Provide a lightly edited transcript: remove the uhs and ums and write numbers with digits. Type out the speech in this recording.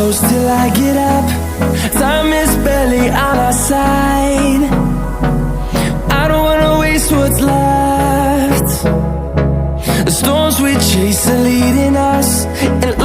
close till I get up. Time is barely on our side. I don't wanna waste what's left. The storms we chase are leading us, and